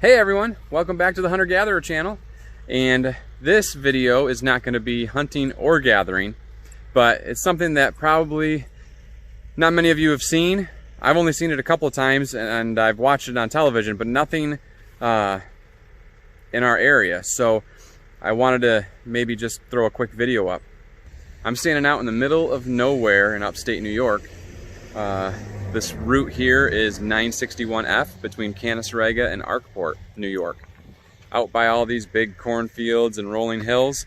Hey everyone, welcome back to the Hunter Gatherer channel. And this video is not going to be hunting or gathering, but it's something that probably not many of you have seen. I've only seen it a couple of times and I've watched it on television, but nothing in our area. So I wanted to maybe just throw a quick video up. I'm standing out in the middle of nowhere in upstate New York. This route here is 961F between Canaseraga and Arkport, New York. Out by all these big cornfields and rolling hills.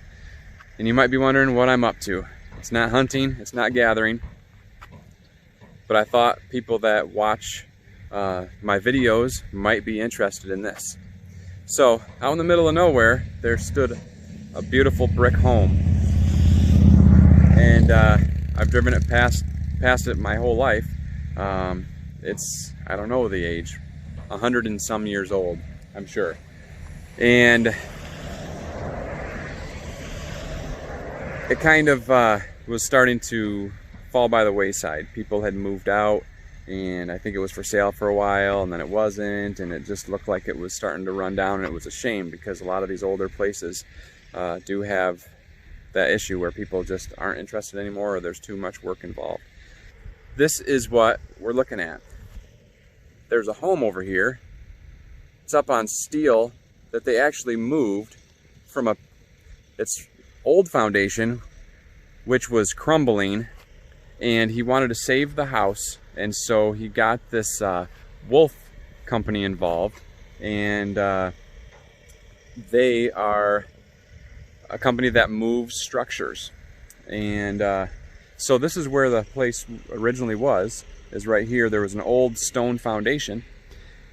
And you might be wondering what I'm up to. It's not hunting, it's not gathering. But I thought people that watch my videos might be interested in this. So, out in the middle of nowhere, there stood a beautiful brick home. And I've driven it past it my whole life. It's, I don't know the age, 100 and some years old, I'm sure. And it kind of was starting to fall by the wayside. People had moved out, and I think it was for sale for a while, and then it wasn't, and it just looked like it was starting to run down, and it was a shame because a lot of these older places do have that issue where people just aren't interested anymore, or there's too much work involved. This is what we're looking at. There's a home over here. It's up on steel that they actually moved from its old foundation, which was crumbling, and he wanted to save the house, and so he got this Wolf company involved, and they are a company that moves structures. And so this is where the place originally was, is right here. There was an old stone foundation,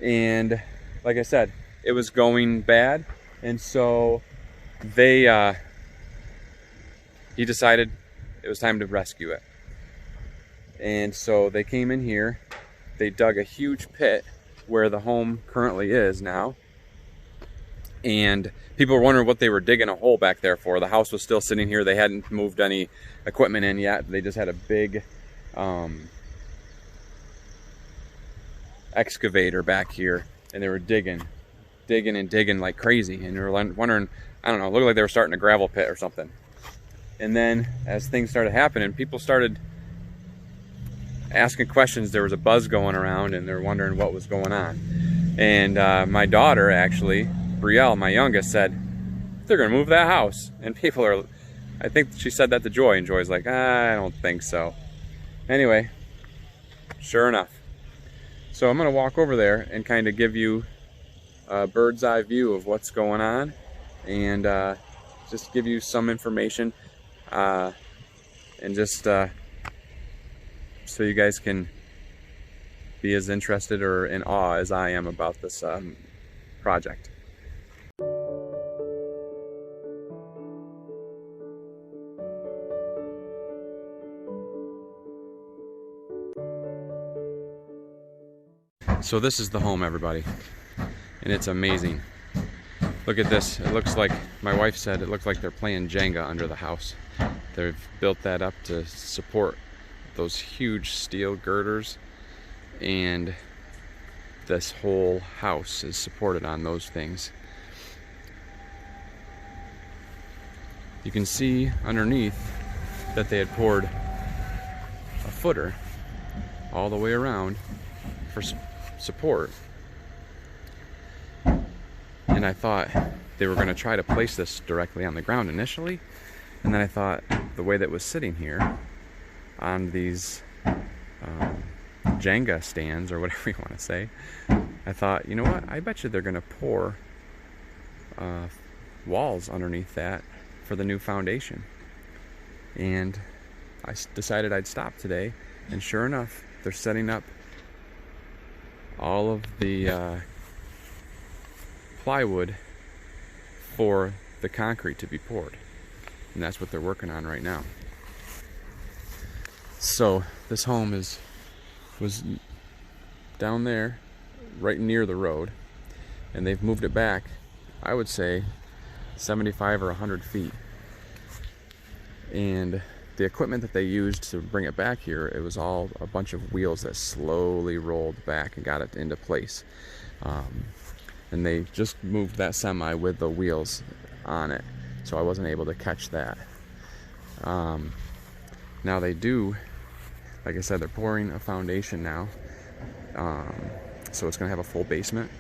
and like I said, it was going bad, and so he decided it was time to rescue it. And so they came in here, they dug a huge pit where the home currently is now, and people were wondering what they were digging a hole back there for. The house was still sitting here. They hadn't moved any equipment in yet. They just had a big excavator back here, and they were digging like crazy. And they were wondering, I don't know, it looked like they were starting a gravel pit or something. And then as things started happening, people started asking questions. There was a buzz going around, and they're wondering what was going on. And my daughter, actually, Brielle, my youngest, said, they're gonna move that house. And people are, I think she said that to Joy, and Joy's like, I don't think so. Anyway, sure enough. So I'm gonna walk over there and kind of give you a bird's eye view of what's going on, and just give you some information, and just so you guys can be as interested or in awe as I am about this project. So this is the home, everybody, and it's amazing. Look at this. It looks like, my wife said, it looks like they're playing Jenga under the house. They've built that up to support those huge steel girders, and this whole house is supported on those things. You can see underneath that they had poured a footer all the way around for support. And I thought they were going to try to place this directly on the ground initially, and then I thought the way that it was sitting here on these Jenga stands, or whatever you want to say, I thought, you know what, I bet you they're going to pour walls underneath that for the new foundation. And I decided I'd stop today, and sure enough, they're setting up all of the plywood for the concrete to be poured, and that's what they're working on right now. So this home was down there right near the road, and they've moved it back, I would say 75 or 100 feet. And the equipment that they used to bring it back here, it was all a bunch of wheels that slowly rolled back and got it into place. and they just moved that semi with the wheels on it, so I wasn't able to catch that. Now they do, like I said, they're pouring a foundation now, so it's gonna have a full basement,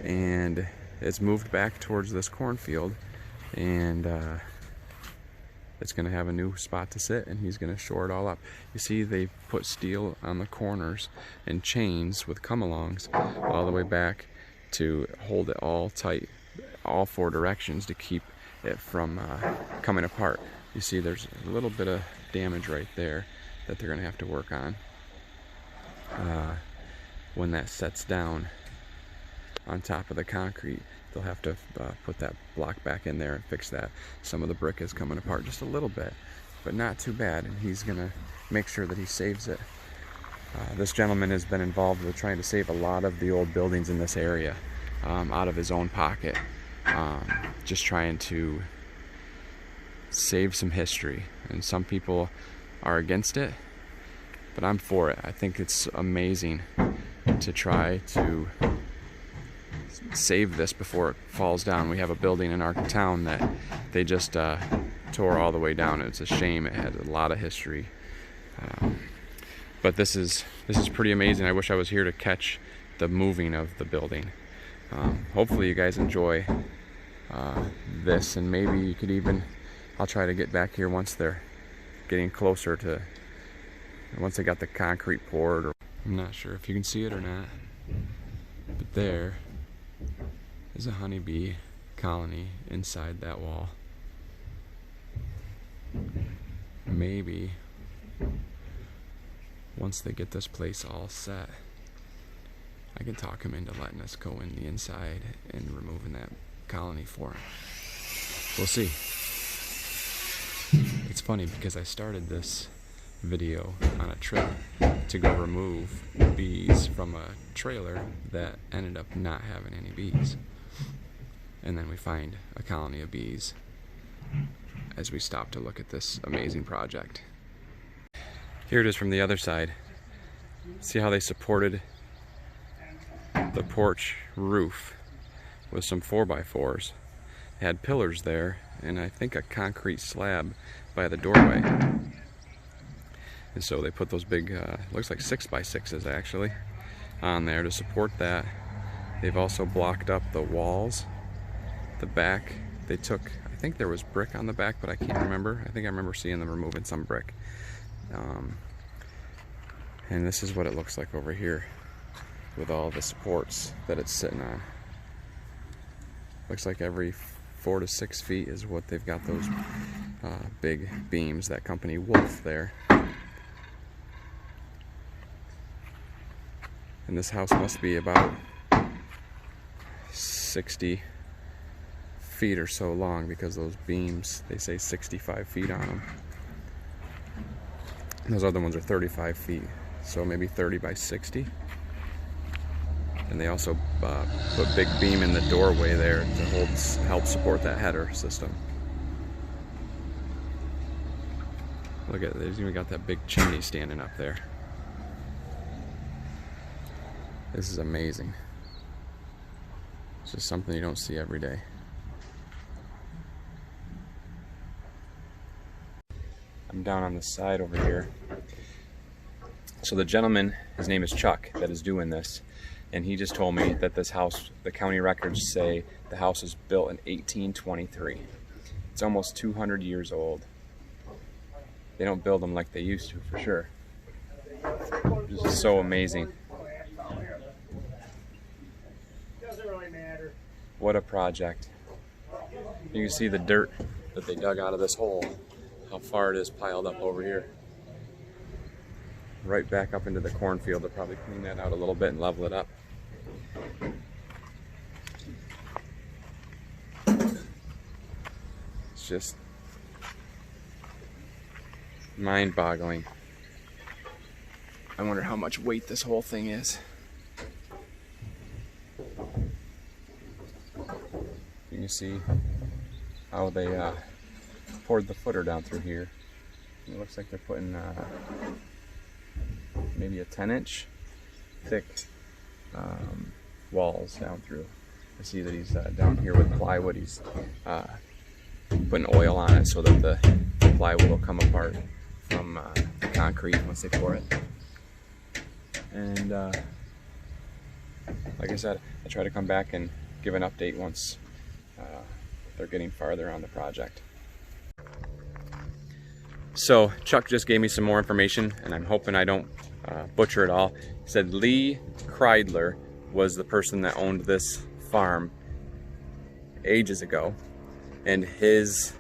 and it's moved back towards this cornfield, and it's gonna have a new spot to sit, and he's gonna shore it all up. You see, they put steel on the corners and chains with come-alongs all the way back to hold it all tight, all four directions, to keep it from coming apart. You see, there's a little bit of damage right there that they're gonna have to work on when that sets down on top of the concrete. They'll have to put that block back in there and fix that. Some of the brick is coming apart just a little bit, but not too bad, and he's gonna make sure that he saves it. This gentleman has been involved with trying to save a lot of the old buildings in this area out of his own pocket, just trying to save some history. And some people are against it, but I'm for it. I think it's amazing to try to save this before it falls down. We have a building in our town that they just tore all the way down. It's a shame. It had a lot of history, but this is pretty amazing. I wish I was here to catch the moving of the building. Hopefully you guys enjoy this, and maybe you could even, I'll try to get back here once they're getting closer to, once they got the concrete poured. Or I'm not sure if you can see it or not, but there is a honeybee colony inside that wall. Maybe once they get this place all set, I can talk him into letting us go in the inside and removing that colony for him. We'll see. It's funny because I started this video on a trip to go remove bees from a trailer that ended up not having any bees, and then we find a colony of bees as we stop to look at this amazing project. Here it is from the other side. See how they supported the porch roof with some 4x4s. They had pillars there, and I think a concrete slab by the doorway. And so they put those big, looks like 6x6s actually, on there to support that. They've also blocked up the walls, the back. They took, I think there was brick on the back, but I can't remember. I think I remember seeing them removing some brick. And this is what it looks like over here with all the supports that it's sitting on. Looks like every 4 to 6 feet is what they've got those big beams, that company Wolf there. And this house must be about 60 feet or so long, because those beams, they say 65 feet on them. And those other ones are 35 feet, so maybe 30 by 60. And they also put big beam in the doorway there to help support that header system. Look at it, they've even got that big chimney standing up there. This is amazing. It's just something you don't see every day. I'm down on the side over here. So the gentleman, his name is Chuck, that is doing this, and he just told me that this house, the county records say the house was built in 1823. It's almost 200 years old. They don't build them like they used to, for sure. This is so amazing. What a project. You can see the dirt that they dug out of this hole, how far it is piled up over here. Right back up into the cornfield. They'll probably clean that out a little bit and level it up. It's just mind-boggling. I wonder how much weight this whole thing is. You can see how they poured the footer down through here. It looks like they're putting maybe a 10-inch thick walls down through. I see that he's down here with plywood. He's putting oil on it so that the plywood will come apart from the concrete once they pour it. And like I said, I try to come back and give an update once they're getting farther on the project. So Chuck just gave me some more information, and I'm hoping I don't butcher it all. He said Lee Kreidler was the person that owned this farm ages ago, and his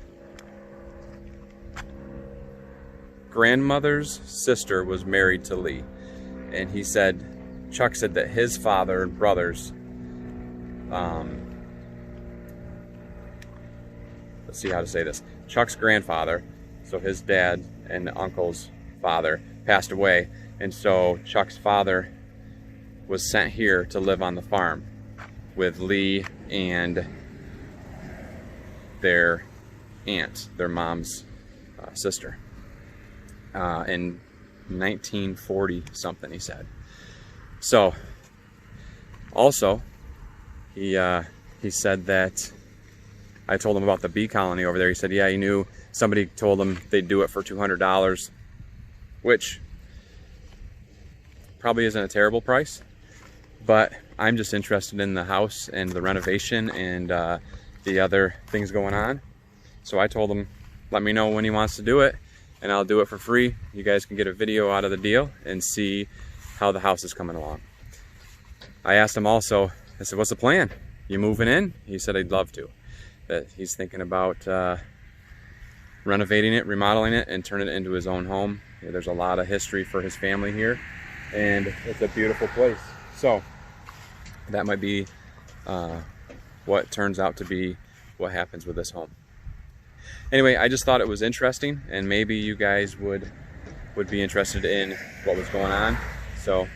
grandmother's sister was married to Lee. And he said, Chuck said that his father and brothers, let's see how to say this, Chuck's grandfather, so his dad and uncle's father, passed away, and so Chuck's father was sent here to live on the farm with Lee and their aunt, their mom's sister, in 1940 something, he said. So also he said that I told him about the bee colony over there. He said, yeah, he knew somebody told him they'd do it for $200, which probably isn't a terrible price, but I'm just interested in the house and the renovation and the other things going on. So I told him, let me know when he wants to do it, and I'll do it for free. You guys can get a video out of the deal and see how the house is coming along. I asked him also, I said, what's the plan? You moving in? He said he'd love to. That he's thinking about renovating it, remodeling it, and turning it into his own home. There's a lot of history for his family here, and it's a beautiful place. So that might be what turns out to be what happens with this home. Anyway, I just thought it was interesting, and maybe you guys would be interested in what was going on. So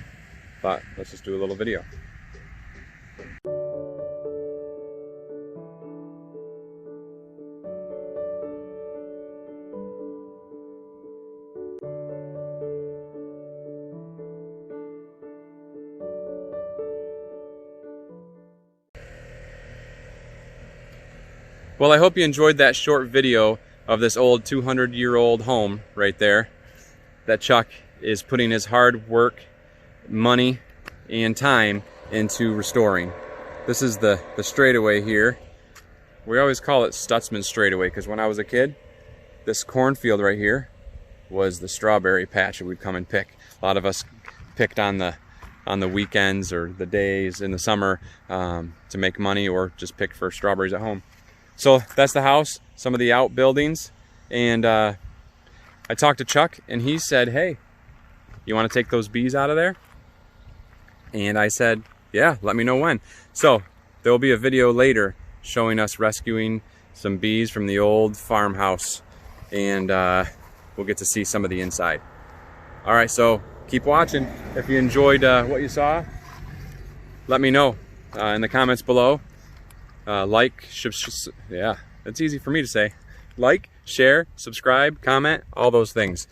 thought, let's just do a little video. Well, I hope you enjoyed that short video of this old 200-year-old home right there that Chuck is putting his hard work, money, and time into restoring. This is the straightaway here. We always call it Stutzman straightaway because when I was a kid, this cornfield right here was the strawberry patch that we'd come and pick. A lot of us picked on the weekends or the days in the summer to make money, or just pick for strawberries at home. So that's the house, some of the outbuildings, and I talked to Chuck, and he said, hey, you want to take those bees out of there? And I said, yeah, let me know when. So there will be a video later showing us rescuing some bees from the old farmhouse, and we'll get to see some of the inside. All right, so keep watching. If you enjoyed what you saw, let me know in the comments below. Yeah, it's easy for me to say. Like, share, subscribe, comment, all those things.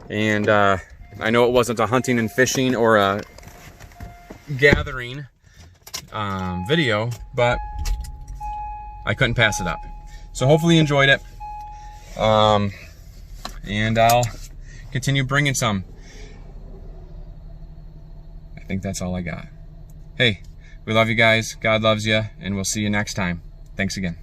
And I know it wasn't a hunting and fishing or a gathering video, but I couldn't pass it up. So hopefully you enjoyed it. And I'll continue bringing some. I think that's all I got. Hey, we love you guys. God loves you, and we'll see you next time. Thanks again.